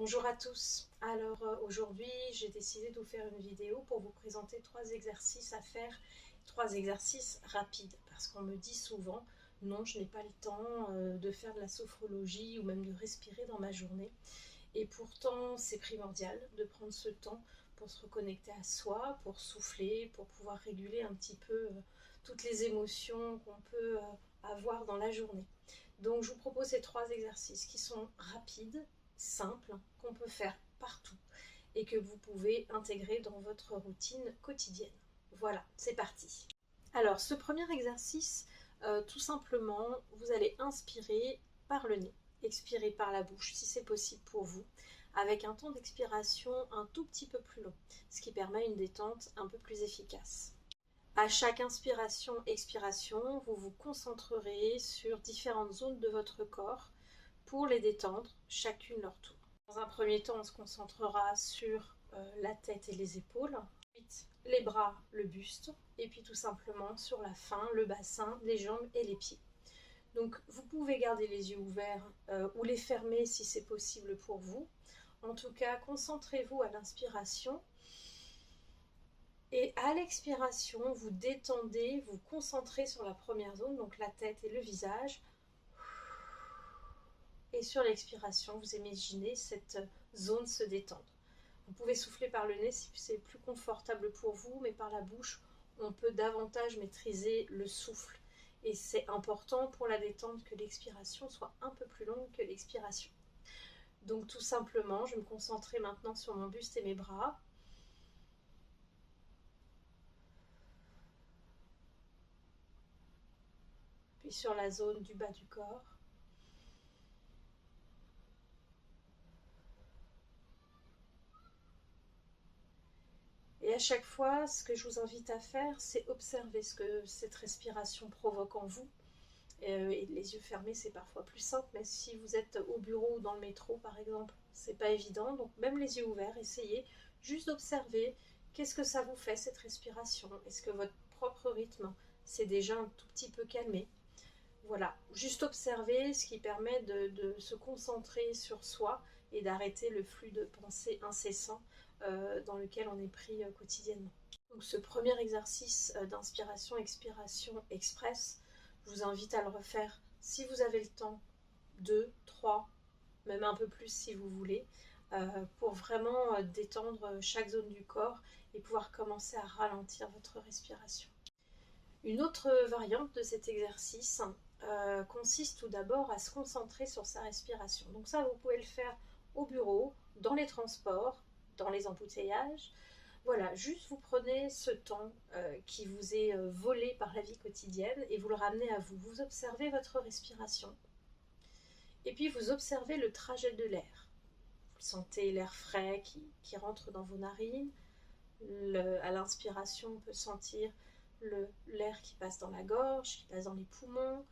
Bonjour à tous. Alors aujourd'hui j'ai décidé de vous faire une vidéo pour vous présenter 3 exercices à faire, 3 exercices rapides parce qu'on me dit souvent non, je n'ai pas le temps de faire de la sophrologie ou même de respirer dans ma journée, et pourtant c'est primordial de prendre ce temps pour se reconnecter à soi, pour souffler, pour pouvoir réguler un petit peu toutes les émotions qu'on peut avoir dans la journée. Donc je vous propose ces 3 exercices qui sont rapides, simples, qu'on peut faire partout et que vous pouvez intégrer dans votre routine quotidienne. Voilà, c'est parti. Alors ce premier exercice, tout simplement, vous allez inspirer par le nez, expirer par la bouche si c'est possible pour vous, avec un temps d'expiration un tout petit peu plus long, ce qui permet une détente un peu plus efficace. À chaque inspiration-expiration, vous vous concentrerez sur différentes zones de votre corps pour les détendre, chacune leur tour. Dans un premier temps, on se concentrera sur la tête et les épaules, ensuite les bras, le buste, et puis tout simplement sur la fin, le bassin, les jambes et les pieds. Donc vous pouvez garder les yeux ouverts ou les fermer si c'est possible pour vous. En tout cas, concentrez-vous à l'inspiration. Et à l'expiration, vous détendez, vous concentrez sur la première zone, donc la tête et le visage. Et sur l'expiration, vous imaginez cette zone se détendre. Vous pouvez souffler par le nez si c'est plus confortable pour vous, mais par la bouche, on peut davantage maîtriser le souffle. Et c'est important pour la détente que l'expiration soit un peu plus longue que l'expiration. Donc tout simplement, je vais me concentrer maintenant sur mon buste et mes bras. Puis sur la zone du bas du corps. Et à chaque fois, ce que je vous invite à faire, c'est observer ce que cette respiration provoque en vous. Et les yeux fermés, c'est parfois plus simple, mais si vous êtes au bureau ou dans le métro, par exemple, c'est pas évident. Donc même les yeux ouverts, essayez juste d'observer qu'est-ce que ça vous fait, cette respiration. Est-ce que votre propre rythme s'est déjà un tout petit peu calmé? Voilà, juste observer, ce qui permet de se concentrer sur soi et d'arrêter le flux de pensée incessant dans lequel on est pris quotidiennement. Donc ce premier exercice d'inspiration-expiration express, je vous invite à le refaire si vous avez le temps, 2, 3, même un peu plus si vous voulez, pour vraiment détendre chaque zone du corps et pouvoir commencer à ralentir votre respiration. Une autre variante de cet exercice consiste tout d'abord à se concentrer sur sa respiration. Donc ça, vous pouvez le faire au bureau, dans les transports, dans les embouteillages. Voilà, juste vous prenez ce temps qui vous est volé par la vie quotidienne et vous le ramenez à vous. Vous observez votre respiration et puis vous observez le trajet de l'air. Vous sentez l'air frais qui rentre dans vos narines. À l'inspiration, on peut sentir l'air qui passe dans la gorge, qui passe dans les poumons,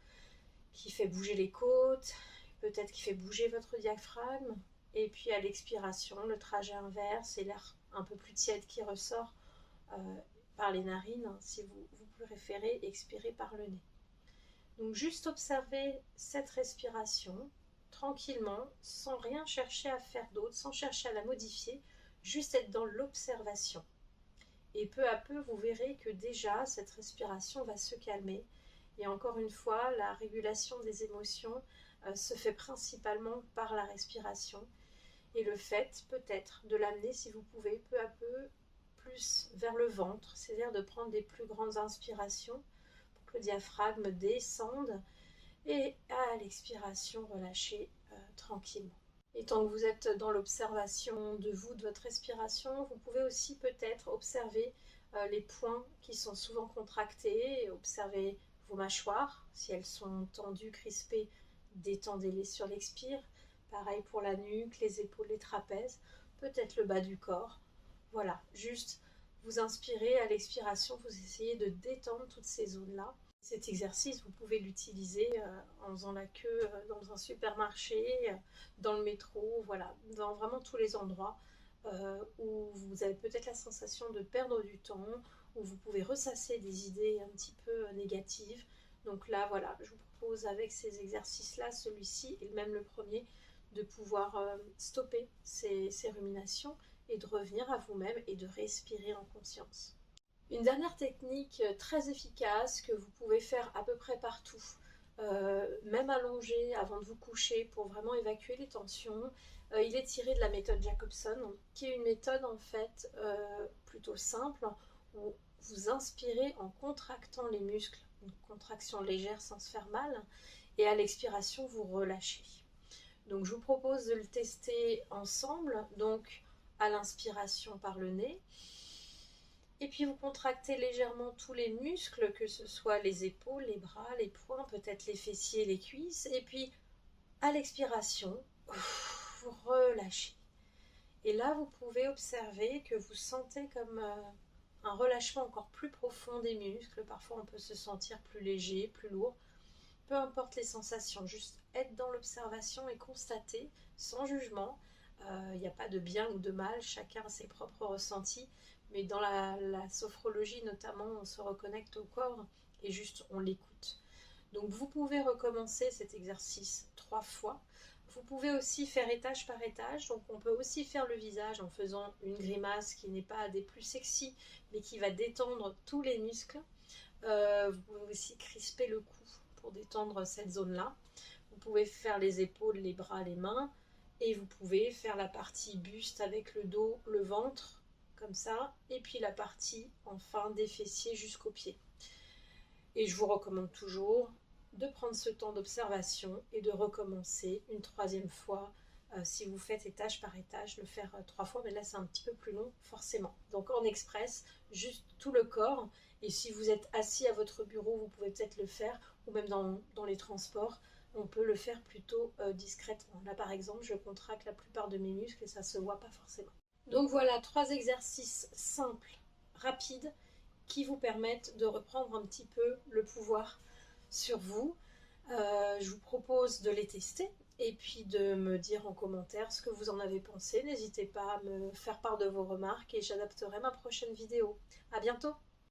qui fait bouger les côtes, peut-être qui fait bouger votre diaphragme. Et puis à l'expiration, le trajet inverse, c'est l'air un peu plus tiède qui ressort par les narines, si vous préférez expirer par le nez. Donc juste observer cette respiration tranquillement, sans rien chercher à faire d'autre, sans chercher à la modifier, juste être dans l'observation. Et peu à peu, vous verrez que déjà, cette respiration va se calmer. Et encore une fois, la régulation des émotions se fait principalement par la respiration. Et le fait, peut-être, de l'amener, si vous pouvez, peu à peu, plus vers le ventre, c'est-à-dire de prendre des plus grandes inspirations pour que le diaphragme descende et à l'expiration, relâchez tranquillement. Et tant que vous êtes dans l'observation de vous, de votre respiration, vous pouvez aussi peut-être observer les points qui sont souvent contractés, observer vos mâchoires, si elles sont tendues, crispées, détendez-les sur l'expire. Pareil pour la nuque, les épaules, les trapèzes, peut-être le bas du corps. Voilà, juste vous inspirez, à l'expiration, vous essayez de détendre toutes ces zones-là. Cet exercice, vous pouvez l'utiliser en faisant la queue dans un supermarché, dans le métro, voilà, dans vraiment tous les endroits où vous avez peut-être la sensation de perdre du temps, où vous pouvez ressasser des idées un petit peu négatives. Donc là, voilà, je vous propose avec ces exercices-là, celui-ci et même le premier, de pouvoir stopper ces ruminations et de revenir à vous-même et de respirer en conscience. Une dernière technique très efficace que vous pouvez faire à peu près partout, même allongé avant de vous coucher pour vraiment évacuer les tensions. Il est tiré de la méthode Jacobson, qui est une méthode en fait plutôt simple, où vous inspirez en contractant les muscles, une contraction légère sans se faire mal, et à l'expiration vous relâchez. Donc je vous propose de le tester ensemble, donc à l'inspiration par le nez. Et puis vous contractez légèrement tous les muscles, que ce soit les épaules, les bras, les poings, peut-être les fessiers, les cuisses. Et puis à l'expiration, vous relâchez. Et là, vous pouvez observer que vous sentez comme un relâchement encore plus profond des muscles. Parfois, on peut se sentir plus léger, plus lourd. Peu importe les sensations, juste être dans l'observation et constater sans jugement. Il n'y a pas de bien ou de mal, chacun a ses propres ressentis. Mais dans la sophrologie notamment, on se reconnecte au corps et juste on l'écoute. Donc vous pouvez recommencer cet exercice 3 fois. Vous pouvez aussi faire étage par étage, donc on peut aussi faire le visage en faisant une grimace qui n'est pas des plus sexy, mais qui va détendre tous les muscles. Vous pouvez aussi crisper le cou pour détendre cette zone-là. Vous pouvez faire les épaules, les bras, les mains, et vous pouvez faire la partie buste avec le dos, le ventre, comme ça, et puis la partie enfin des fessiers jusqu'aux pieds. Et je vous recommande toujours de prendre ce temps d'observation et de recommencer une 3e fois. Si vous faites étage par étage, le faire 3 fois, mais là c'est un petit peu plus long forcément. Donc en express, juste tout le corps. Et si vous êtes assis à votre bureau, vous pouvez peut-être le faire, ou même dans les transports, on peut le faire plutôt discrètement. Là par exemple, je contracte la plupart de mes muscles et ça ne se voit pas forcément. Donc voilà, 3 exercices simples, rapides, qui vous permettent de reprendre un petit peu le pouvoir sur vous. Je vous propose de les tester et puis de me dire en commentaire ce que vous en avez pensé. N'hésitez pas à me faire part de vos remarques et j'adapterai ma prochaine vidéo. À bientôt!